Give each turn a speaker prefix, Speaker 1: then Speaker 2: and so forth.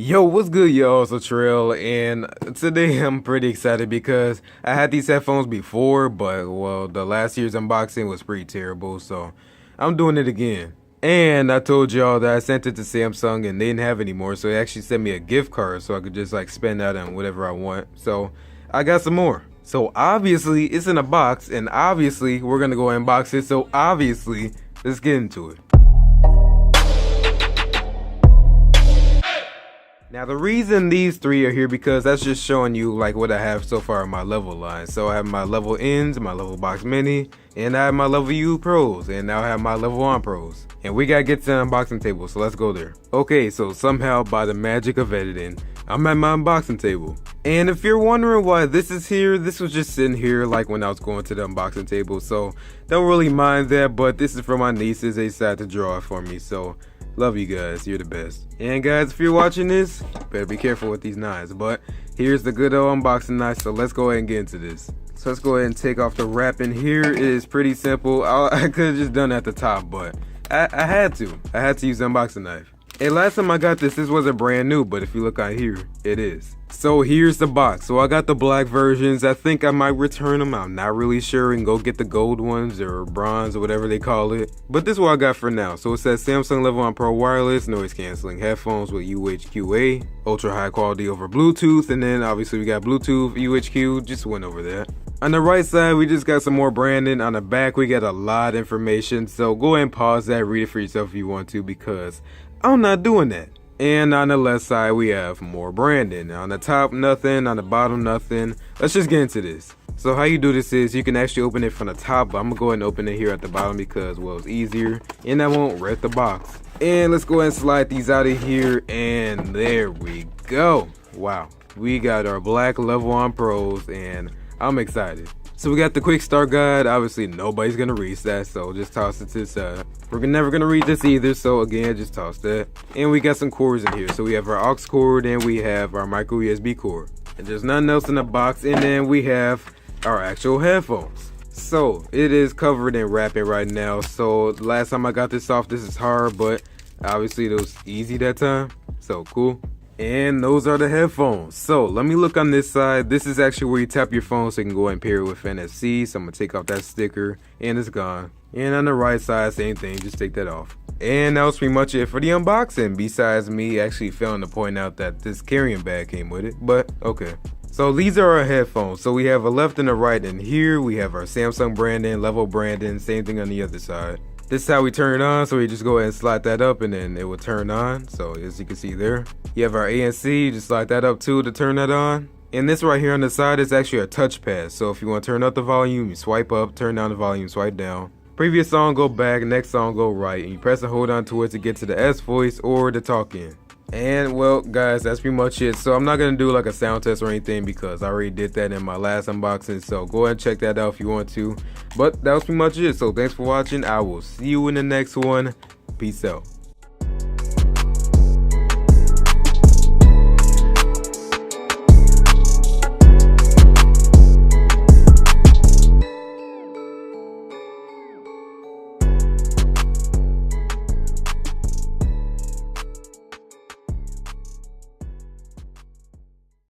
Speaker 1: Yo, what's good, y'all? It's Latrell, and today I'm pretty excited because I had these headphones before, but well, the last year's unboxing was pretty terrible, so I'm doing it again. And I told y'all that I sent it to Samsung and they didn't have any more, so they actually sent me a gift card so I could just like spend that on whatever I want. So I got some more. So obviously it's in a box, and obviously we're gonna go unbox it. So obviously let's get into it. Now the reason these three are here because that's just showing you like what I have so far in my level line. So I have my level N's, my level box mini, and I have my level U pros, and now I have my level 1 pros. And we gotta get to the unboxing table, so let's go there. Okay, so somehow by the magic of editing, I'm at my unboxing table. And if you're wondering why this is here, this was just sitting here like when I was going to the unboxing table, so don't really mind that, but this is for my nieces. They decided to draw it for me, so love you guys, you're the best. And guys, if you're watching this, better be careful with these knives, but here's the good old unboxing knife, so let's go ahead and get into this. So let's go ahead and take off the wrapping here. It is pretty simple. I could have just done it at the top, but I had to use the unboxing knife. And last time I got this wasn't brand new, but if you look on here, it is. So here's the box. So I got the black versions. I think I might return them. I'm not really sure, and go get the gold ones or bronze or whatever they call it. But this is what I got for now. So it says Samsung Level 1 Pro wireless noise canceling headphones with UHQA, ultra high quality over Bluetooth, and then obviously we got Bluetooth, UHQ, just went over that. On the right side, we just got some more branding. On the back, we got a lot of information. So go ahead and pause that, read it for yourself if you want to, because I'm not doing that. And on the left side, we have more branding. On the top, nothing. On the bottom, nothing. Let's just get into this. So how you do this is you can actually open it from the top, but I'm gonna go ahead and open it here at the bottom because, well, it's easier and I won't wreck the box. And let's go ahead and slide these out of here, and there we go. Wow, we got our black level 1 pros, and I'm excited. So we got the quick start guide. Obviously nobody's gonna read that, so just toss it to the side. We're never gonna read this either, so again, just toss that. And we got some cords in here. So we have our aux cord and we have our micro USB cord. And there's nothing else in the box, and then we have our actual headphones. So it is covered in wrapping right now. So last time I got this off, this is hard, but obviously it was easy that time. So cool. And those are the headphones. So let me look on this side. This is actually where you tap your phone so you can go and pair it with NFC. So I'm gonna take off that sticker and it's gone. And on the right side, same thing, just take that off. And that was pretty much it for the unboxing, besides me actually failing to point out that this carrying bag came with it, but okay. So these are our headphones. So we have a left and a right, and here we have our Samsung branding, level branding, same thing on the other side. This is how we turn it on, so we just go ahead and slide that up and then it will turn on. So as you can see there, you have our ANC, you just slide that up too to turn that on. And this right here on the side is actually a touchpad. So if you want to turn up the volume, you swipe up, turn down the volume, swipe down. Previous song go back, next song go right, and you press and hold on to it to get to the S voice or the talk in. And well guys, that's pretty much it. So I'm not gonna do like a sound test or anything because I already did that in my last unboxing, so go ahead and check that out if you want to. But that was pretty much it. So thanks for watching. I will see you in the next one. Peace out.